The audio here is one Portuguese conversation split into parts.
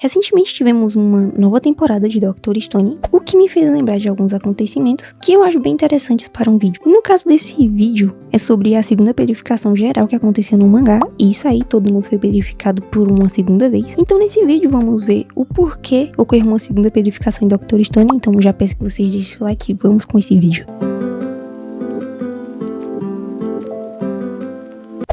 Recentemente tivemos uma nova temporada de Dr. Stone, o que me fez lembrar de alguns acontecimentos que eu acho bem interessantes para um vídeo. E no caso desse vídeo, é sobre a segunda verificação geral que aconteceu no mangá, e isso aí todo mundo foi verificado por uma segunda vez. Então nesse vídeo vamos ver o porquê ocorreu uma segunda verificação em Dr. Stone, então já peço que vocês deixem o like e vamos com esse vídeo.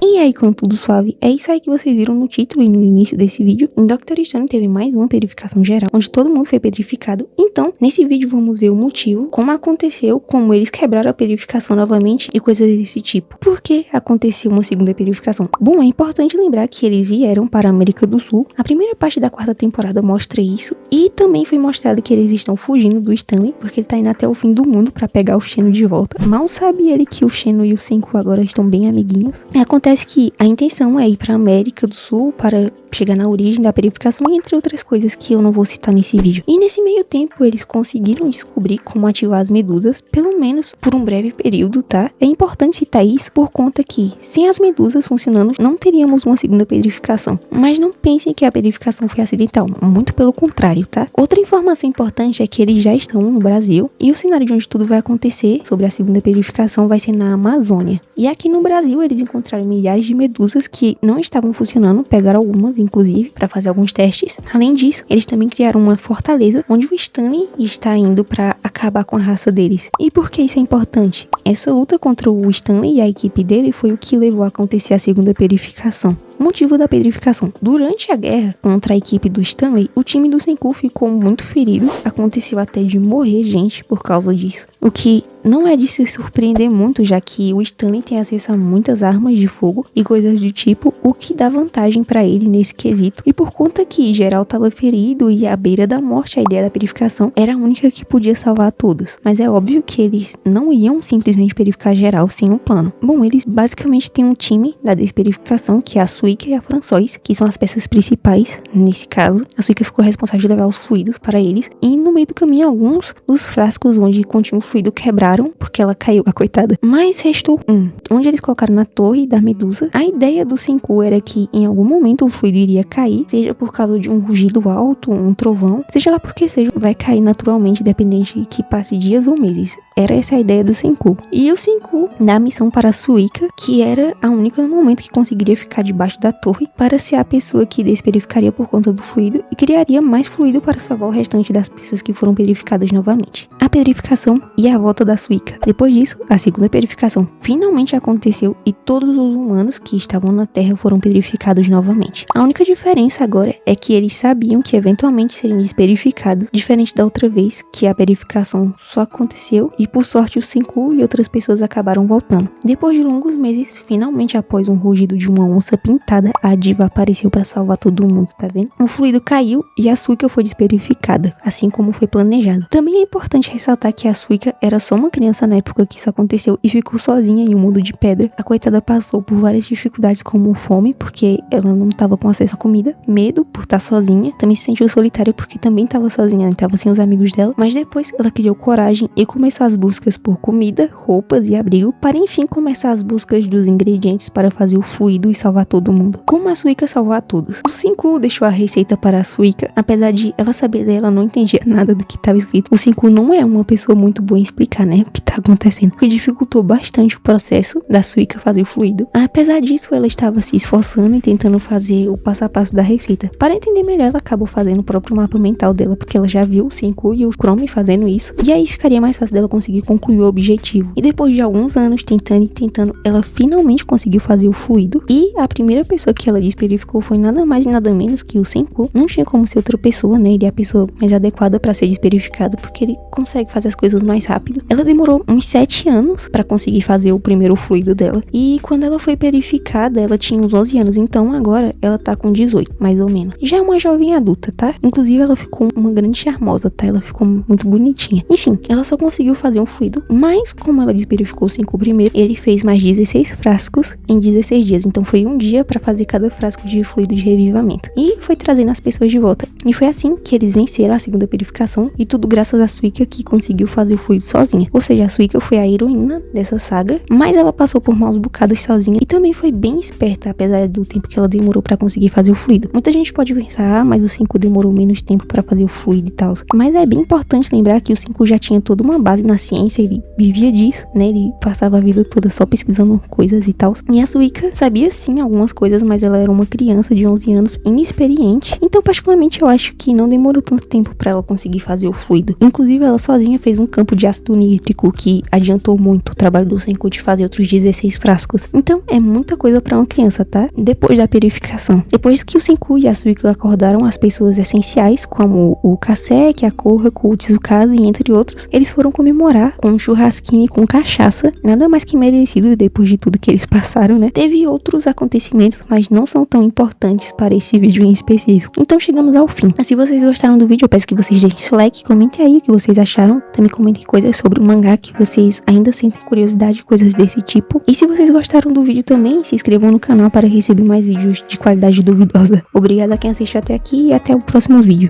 E aí, com tudo suave, é isso aí que vocês viram no título e no início desse vídeo. Em Dr. Stone teve mais uma verificação geral, onde todo mundo foi petrificado. Então, nesse vídeo vamos ver o motivo, como aconteceu, como eles quebraram a perificação novamente e coisas desse tipo. Por que aconteceu uma segunda perificação? Bom, é importante lembrar que eles vieram para a América do Sul. A primeira parte da quarta temporada mostra isso. E também foi mostrado que eles estão fugindo do Stanley, porque ele tá indo até o fim do mundo para pegar o Xeno de volta. Mal sabe ele que o Xeno e o Senku agora estão bem amiguinhos. Acontece que a intenção é ir para a América do Sul para chegar na origem da perificação, entre outras coisas que eu não vou citar nesse vídeo. E nesse meio tempo eles conseguiram descobrir como ativar as medusas, pelo menos por um breve período, tá? É importante citar isso por conta que, sem as medusas funcionando, não teríamos uma segunda perificação. Mas não pensem que a perificação foi acidental, muito pelo contrário, tá? Outra informação importante é que eles já estão no Brasil, e o cenário de onde tudo vai acontecer sobre a segunda perificação vai ser na Amazônia. E aqui no Brasil eles encontraram milhares de medusas que não estavam funcionando, pegaram algumas inclusive para fazer alguns testes. Além disso, eles também criaram uma fortaleza onde o Stanley está indo para acabar com a raça deles. E por que isso é importante? Essa luta contra o Stanley e a equipe dele foi o que levou a acontecer a segunda perificação. Motivo da perificação. Durante a guerra contra a equipe do Stanley, o time do Senku ficou muito ferido. Aconteceu até de morrer gente por causa disso. O que não é de se surpreender muito, já que o Stanley tem acesso a muitas armas de fogo e coisas do tipo, o que dá vantagem pra ele nesse quesito. E por conta que geral tava ferido e à beira da morte, a ideia da perificação era a única que podia salvar todos. Mas é óbvio que eles não iam simplesmente perificar geral sem um plano. Bom, eles basicamente têm um time da desperificação, que é a Suika e a Françoise, que são as peças principais nesse caso. A Suika ficou responsável de levar os fluidos para eles, e no meio do caminho alguns dos frascos onde continha o fluido quebraram, porque ela caiu, a coitada. Mas restou um, onde eles colocaram na torre da medusa. A ideia do Senku era que em algum momento o fluido iria cair, seja por causa de um rugido alto, um trovão, seja lá porque seja, vai cair naturalmente, dependente que passe dias ou meses. Era essa a ideia do Senku. E o Senku dá a missão para a Suika, que era a única no momento que conseguiria ficar debaixo da torre, para ser a pessoa que desperificaria por conta do fluido e criaria mais fluido para salvar o restante das pessoas que foram perificadas novamente. A perificação e a volta da Suika. Depois disso, a segunda perificação finalmente aconteceu e todos os humanos que estavam na Terra foram perificados novamente. A única diferença agora é que eles sabiam que eventualmente seriam desperificados, diferente da outra vez que a perificação só aconteceu e por sorte o Senku e outras pessoas acabaram voltando. Depois de longos meses, finalmente após um rugido de uma onça pintada, a diva apareceu para salvar todo mundo, tá vendo? O fluido caiu e a Suika foi desperificada, assim como foi planejado. Também é importante ressaltar que a Suika era só uma criança na época que isso aconteceu e ficou sozinha em um mundo de pedra. A coitada passou por várias dificuldades como fome, porque ela não estava com acesso à comida, medo por estar sozinha, também se sentiu solitária porque também estava sozinha, estava sem os amigos dela, mas depois ela criou coragem e começou as buscas por comida, roupas e abrigo, para enfim começar as buscas dos ingredientes para fazer o fluido e salvar todo mundo. Como a Suika salvou a todos? O Senku deixou a receita para a Suika, apesar de ela saber dela, não entendia nada do que estava escrito. O Senku não é uma pessoa muito boa em explicar, né, o que tá acontecendo, o que dificultou bastante o processo da Suika fazer o fluido. Apesar disso, ela estava se esforçando e tentando fazer o passo a passo da receita. Para entender melhor, ela acabou fazendo o próprio mapa mental dela, porque ela já viu o Senku e o Chrome fazendo isso, e aí ficaria mais fácil dela conseguir concluir o objetivo. E depois de alguns anos tentando, ela finalmente conseguiu fazer o fluido, e a primeira pessoa que ela desperificou foi nada mais e nada menos que o Senku. Não tinha como ser outra pessoa, né, ele é a pessoa mais adequada para ser desperificada, porque ele consegue fazer as coisas mais rápido. Ela demorou uns 7 anos para conseguir fazer o primeiro fluido dela, e quando ela foi perificada, ela tinha uns 11 anos, então agora ela tá com 18, mais ou menos. Já é uma jovem adulta, tá? Inclusive ela ficou uma grande charmosa, tá? Ela ficou muito bonitinha. Enfim, ela só conseguiu fazer um fluido, mas como ela desperificou o Senku primeiro, ele fez mais 16 frascos em 16 dias, então foi um dia para fazer cada frasco de fluido de revivamento, e foi trazendo as pessoas de volta. E foi assim que eles venceram a segunda perificação, e tudo graças a Suika, que conseguiu fazer o fluido sozinha. Ou seja, a Suika foi a heroína dessa saga, mas ela passou por maus bocados sozinha e também foi bem esperta, apesar do tempo que ela demorou pra conseguir fazer o fluido. Muita gente pode pensar, mas o 5 demorou menos tempo pra fazer o fluido e tal. Mas é bem importante lembrar que o 5 já tinha toda uma base na ciência, ele vivia disso, né? Ele passava a vida toda só pesquisando coisas e tal. E a Suika sabia sim algumas coisas, mas ela era uma criança de 11 anos, inexperiente. Então, particularmente, eu acho que não demorou tanto tempo pra ela conseguir fazer o fluido. Inclusive, ela sozinha fez um campo de ácido nítrico que adiantou muito o trabalho do Senku de fazer outros 16 frascos. Então, é muita coisa pra uma criança, tá? Depois da purificação. Depois que o Senku e a Suika acordaram as pessoas essenciais, como o Kaseki, a Kohaku, o Tsukazu e entre outros, eles foram comemorar com um churrasquinho e com cachaça. Nada mais que merecido depois de tudo que eles passaram, né? Teve outros acontecimentos, mas não são tão importantes para esse vídeo em específico. Então chegamos ao fim. Mas se vocês gostaram do vídeo, eu peço que vocês deixem seu like, comentem aí o que vocês acharam. Também comentem coisas sobre o mangá que vocês ainda sentem curiosidade, coisas desse tipo. E se vocês gostaram do vídeo também, se inscrevam no canal para receber mais vídeos de qualidade duvidosa. Obrigada a quem assistiu até aqui e até o próximo vídeo.